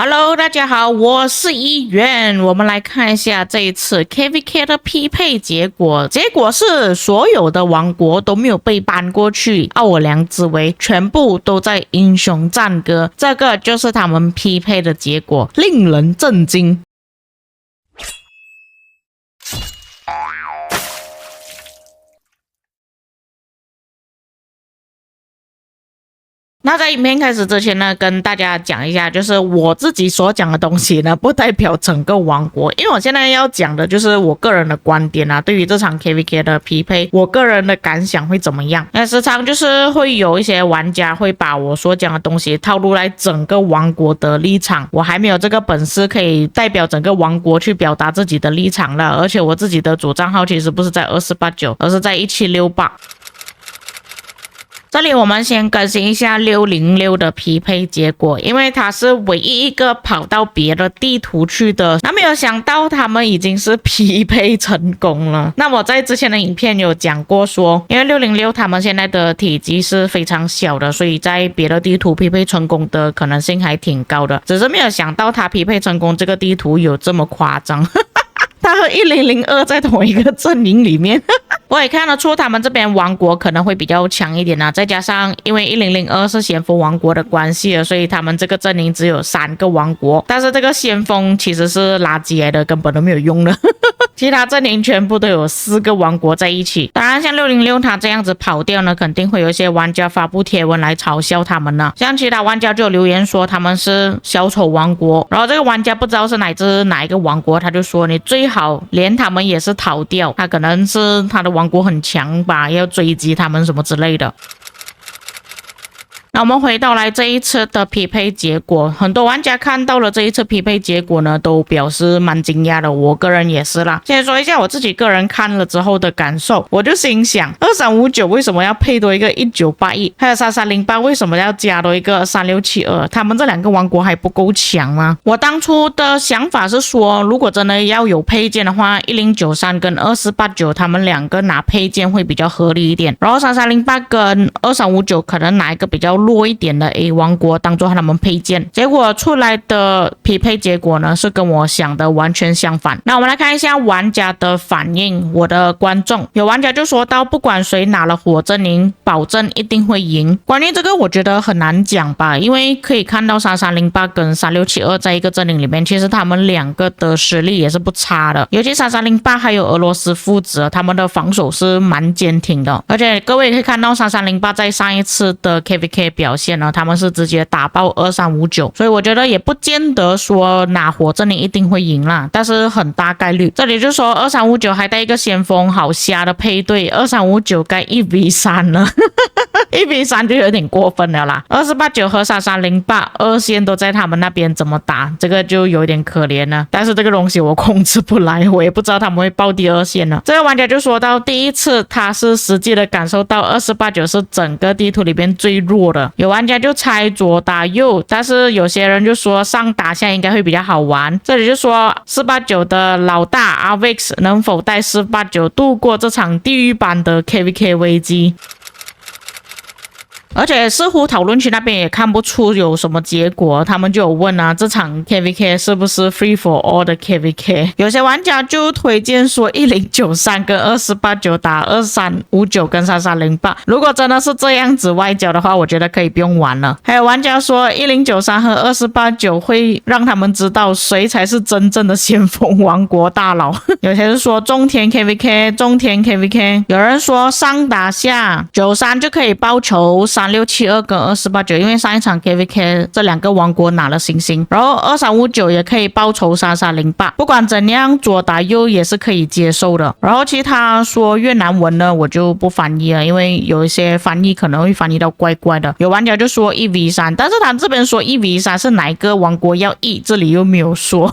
Hello，大家好，我是议员。我们来看一下这一次 KVK 的匹配结果。结果是所有的王国都没有被搬过去奥尔良之围，全部都在英雄战歌。这个就是他们匹配的结果，令人震惊。那在影片开始之前呢，跟大家讲一下，就是我自己所讲的东西呢，不代表整个王国，因为我现在要讲的就是我个人的观点啊，对于这场 KVK 的匹配，我个人的感想会怎么样？那时常就是会有一些玩家会把我所讲的东西套入来整个王国的立场，我还没有这个本事可以代表整个王国去表达自己的立场了，而且我自己的主账号其实不是在2489，而是在1768。这里我们先更新一下606的匹配结果，因为他是唯一一个跑到别的地图去的，那没有想到他们已经是匹配成功了。那我在之前的影片有讲过说，因为606他们现在的体积是非常小的，所以在别的地图匹配成功的可能性还挺高的，只是没有想到他匹配成功这个地图有这么夸张。他和1002在同一个阵营里面。我也看得出他们这边王国可能会比较强一点啊，再加上因为1002是先锋王国的关系，所以他们这个阵营只有3个王国，但是这个先锋其实是垃圾来的，根本都没有用的。其他阵营全部都有4个王国在一起。当然像606他这样子跑掉呢，肯定会有一些玩家发布贴文来嘲笑他们呢。像其他玩家就有留言说他们是小丑王国，然后这个玩家不知道是哪一个王国，他就说你最好连他们也是逃掉，他可能是他的王国很强吧，要追击他们什么之类的。那我们回到来这一次的匹配结果，很多玩家看到了这一次匹配结果呢，都表示蛮惊讶的，我个人也是啦。先说一下我自己个人看了之后的感受，我就心想2359为什么要配多一个1981，还有3308为什么要加多一个3672，他们这2个王国还不够强吗？我当初的想法是说，如果真的要有配件的话，1093跟2489他们2个拿配件会比较合理一点，然后3308跟2359可能拿一个比较弱一点的 A 王国当做他们配件，结果出来的匹配结果呢是跟我想的完全相反。那我们来看一下玩家的反应，我的观众有玩家就说到，不管谁拿了火阵营，保证一定会赢。关于这个我觉得很难讲吧，因为可以看到3308跟3672在一个阵营里面，其实他们2个的实力也是不差的，尤其3308还有俄罗斯父子，他们的防守是蛮坚挺的，而且各位可以看到3308在上一次的 KVK表现呢，他们是直接打爆2359，所以我觉得也不见得说拿火阵营一定会赢啦，但是很大概率。这里就说2359还带一个先锋，好瞎的配对，2359该1v3了。1v3 就有点过分了啦。2489和3308二线都在他们那边怎么打，这个就有点可怜了。但是这个东西我控制不来，我也不知道他们会报第2线了。这个玩家就说到，第一次他是实际的感受到2489是整个地图里边最弱的。有玩家就猜左打右，但是有些人就说上打下应该会比较好玩。这里就说489的老大 Avix 能否带489度过这场地狱般的 KVK 危机。而且似乎讨论区那边也看不出有什么结果，他们就有问啊，这场 KVK 是不是 free for all 的 KVK？ 有些玩家就推荐说1093跟2489打2359跟3308，如果真的是这样子外交的话，我觉得可以不用玩了。还有玩家说1093和2489会让他们知道谁才是真正的先锋王国大佬。有些人说中田 KVK， 中田 KVK， 有人说上打下93就可以报仇3672跟2489，因为上一场 KVK 这2个王国拿了星星，然后2359也可以报仇3308，不管怎样左打右也是可以接受的。然后其他说越南文呢，我就不翻译了，因为有一些翻译可能会翻译到怪怪的。有玩家就说1v3，但是他这边说1v3是哪一个王国要1，这里又没有说。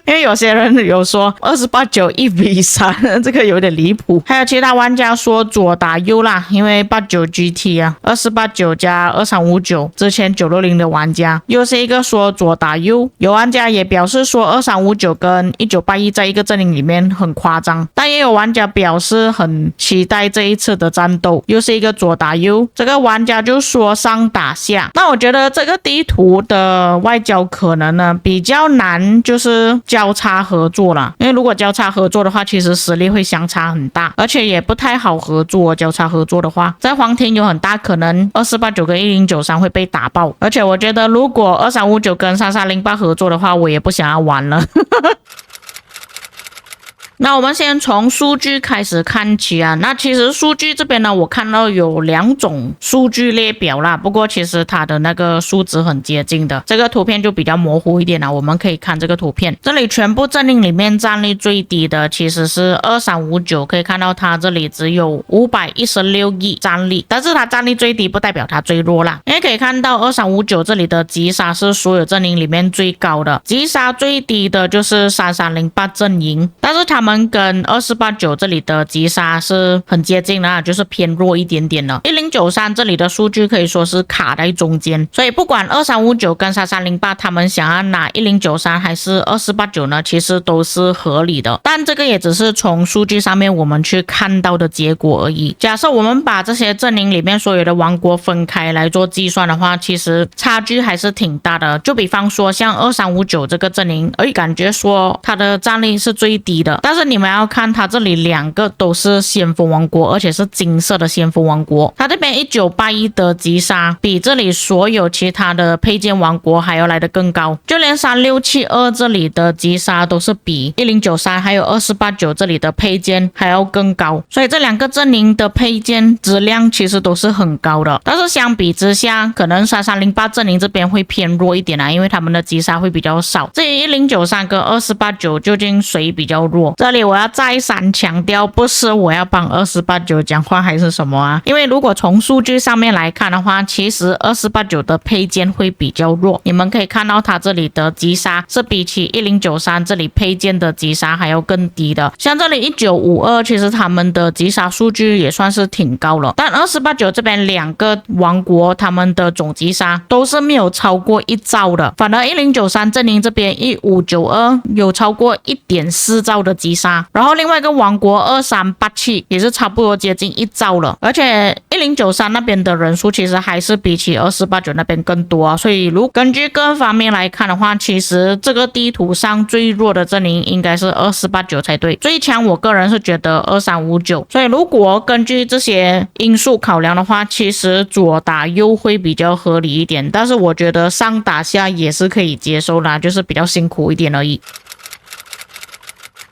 因为有些人有说2489 1v3，这个有点离谱。还有其他玩家说左打右啦，因为89 GT 啊，2489 2489加2359，之前960的玩家又是一个说左打右，有玩家也表示说2359跟1981在一个阵营里面很夸张，但也有玩家表示很期待这一次的战斗，又是一个左打右，这个玩家就说上打下。那我觉得这个地图的外交可能呢比较难，就是交叉合作啦，因为如果交叉合作的话，其实实力会相差很大，而且也不太好合作。交叉合作的话，在黄庭有很大可能2489跟1093会被打爆，而且我觉得如果2359跟3308合作的话，我也不想要玩了。那我们先从数据开始看起啊。那其实数据这边呢，我看到有2种数据列表啦，不过其实它的那个数值很接近的。这个图片就比较模糊一点啦，我们可以看这个图片，这里全部阵营里面战力最低的其实是2359，可以看到它这里只有516亿战力，但是它战力最低不代表它最弱啦，因为可以看到2359这里的击杀是所有阵营里面最高的，击杀最低的就是3308阵营，但是他们跟2489这里的击杀是很接近的，就是偏弱一点点的。1093这里的数据可以说是卡在中间，所以不管2359跟3308他们想要拿1093还是2489呢，其实都是合理的，但这个也只是从数据上面我们去看到的结果而已。假设我们把这些阵营里面所有的王国分开来做计算的话，其实差距还是挺大的。就比方说像2359这个阵营，感觉说它的战力是最低的，但是你们要看它这里2个都是先锋王国，而且是金色的先锋王国，它这边1981的击杀比这里所有其他的配件王国还要来得更高，就连3672这里的击杀都是比1093还有2489这里的配件还要更高，所以这2个阵营的配件质量其实都是很高的。但是相比之下，可能3308阵营这边会偏弱一点因为他们的击杀会比较少。至于1093跟2489究竟谁比较弱，这里我要再三强调，不是我要帮2489讲话还是什么啊，因为如果从数据上面来看的话，其实2489的配件会比较弱，你们可以看到它这里的击杀是比起1093这里配件的击杀还要更低的，像这里1952其实他们的击杀数据也算是挺高了，但2489这边2个王国他们的总击杀都是没有超过1兆的，反而1093阵营这边1592有超过 1.4 兆的击杀，然后另外一个王国2387也是差不多接近1兆了，而且1093那边的人数其实还是比起2489那边更多啊，所以根据各方面来看的话，其实这个地图上最弱的阵营应该是2489才对，最强我个人是觉得2359，所以如果根据这些因素考量的话，其实左打右会比较合理一点，但是我觉得上打下也是可以接受啦，就是比较辛苦一点而已。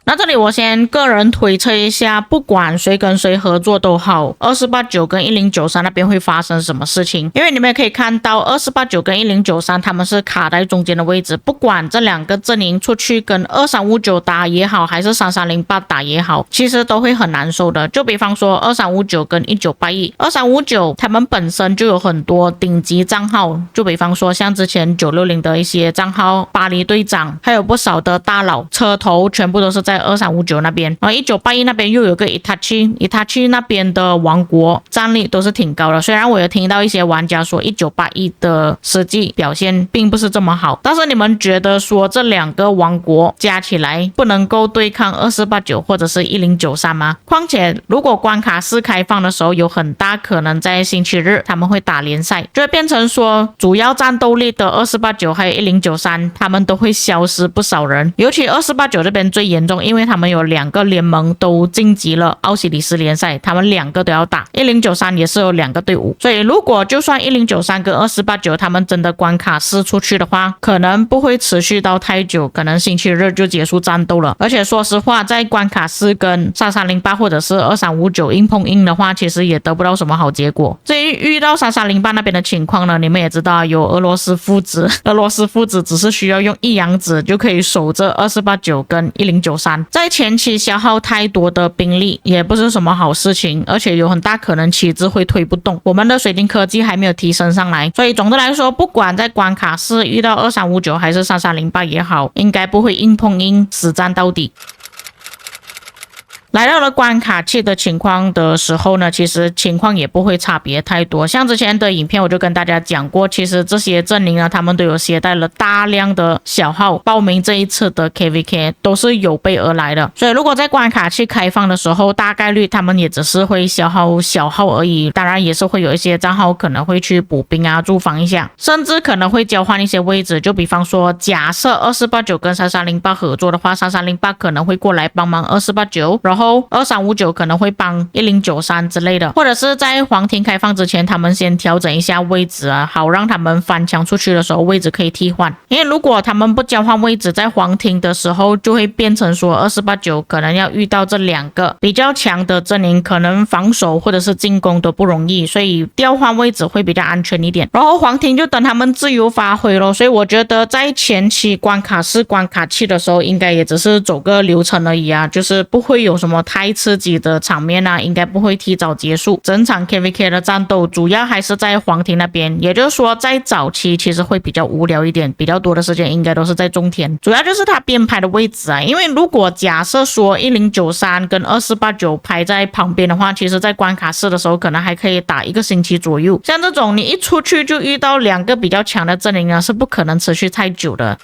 那这里我先个人推测一下，不管谁跟谁合作都好，2489跟1093那边会发生什么事情，因为你们也可以看到2489跟1093他们是卡在中间的位置，不管这2个阵营出去跟2359打也好，还是3308打也好，其实都会很难受的。就比方说2359跟1981，2359他们本身就有很多顶级账号，就比方说像之前960的一些账号，巴黎队长，还有不少的大佬车头全部都是在2359那边，然后1981那边又有个 Itachi 那边的王国战力都是挺高的，虽然我有听到一些玩家说1981的实际表现并不是这么好，但是你们觉得说这2个王国加起来不能够对抗2489或者是1093吗？况且如果关卡4开放的时候，有很大可能在星期日他们会打联赛，就会变成说主要战斗力的2489还有1093他们都会消失不少人，尤其2489这边最严重，因为他们有2个联盟都晋级了奥西里斯联赛，他们2个都要打，1093也是有2个队伍，所以如果就算1093跟2489他们真的关卡4出去的话，可能不会持续到太久，可能星期日就结束战斗了。而且说实话，在关卡4跟3308或者是2359硬碰硬的话，其实也得不到什么好结果。至于遇到3308那边的情况呢，你们也知道有俄罗斯父子，俄罗斯父子只是需要用一阳指就可以守着2489跟1093，在前期消耗太多的兵力也不是什么好事情，而且有很大可能旗帜会推不动，我们的水晶科技还没有提升上来，所以总的来说，不管在关卡4遇到2359还是3308也好，应该不会硬碰硬死战到底。来到了关卡器的情况的时候呢，其实情况也不会差别太多。像之前的影片我就跟大家讲过，其实这些阵营呢，他们都有携带了大量的小号报名这一次的 KVK， 都是有备而来的。所以如果在关卡器开放的时候，大概率他们也只是会消耗小号而已，当然也是会有一些账号可能会去补兵啊，驻防一下，甚至可能会交换一些位置。就比方说，假设2489跟3308合作的话，3308可能会过来帮忙2489，然后2359可能会帮1093之类的，或者是在黄庭开放之前，他们先调整一下位置啊，好让他们翻墙出去的时候位置可以替换。因为如果他们不交换位置，在黄庭的时候就会变成说2489可能要遇到这两个比较强的阵营，可能防守或者是进攻都不容易，所以调换位置会比较安全一点。然后黄庭就等他们自由发挥咯，所以我觉得在前期关卡式关卡器的时候，应该也只是走个流程而已啊，就是不会有什么太刺激的场面啊，应该不会提早结束。整场 KVK 的战斗主要还是在黄庭那边，也就是说在早期其实会比较无聊一点，比较多的时间应该都是在中田，主要就是他编排的位置啊。因为如果假设说1093跟2489排在旁边的话，其实在关卡式的时候可能还可以打1个星期左右。像这种你一出去就遇到2个比较强的阵营啊，是不可能持续太久的。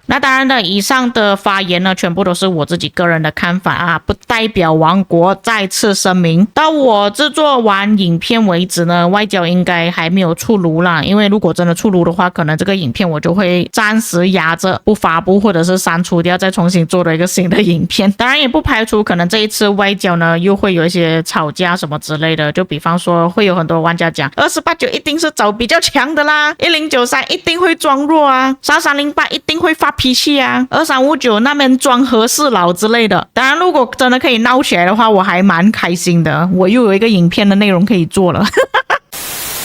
那当然的，以上的发言呢，全部都是我自己个人的看法啊，不代表王国。再次声明，到我制作完影片为止呢，外交应该还没有出炉啦。因为如果真的出炉的话，可能这个影片我就会暂时压着不发布，或者是删除掉，再重新做了一个新的影片。当然也不排除可能这一次外交呢又会有一些吵架什么之类的，就比方说会有很多玩家讲2489一定是找比较强的啦，1093一定会装弱啊，3308一定会发脾气啊，2359那边装和事佬之类的。当然如果真的可以闹起来的话，我还蛮开心的，我又有一个影片的内容可以做了。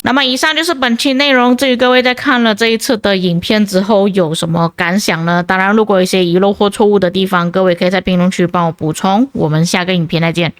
那么以上就是本期内容，至于各位在看了这一次的影片之后有什么感想呢？当然如果有一些遗漏或错误的地方，各位可以在评论区帮我补充。我们下个影片再见。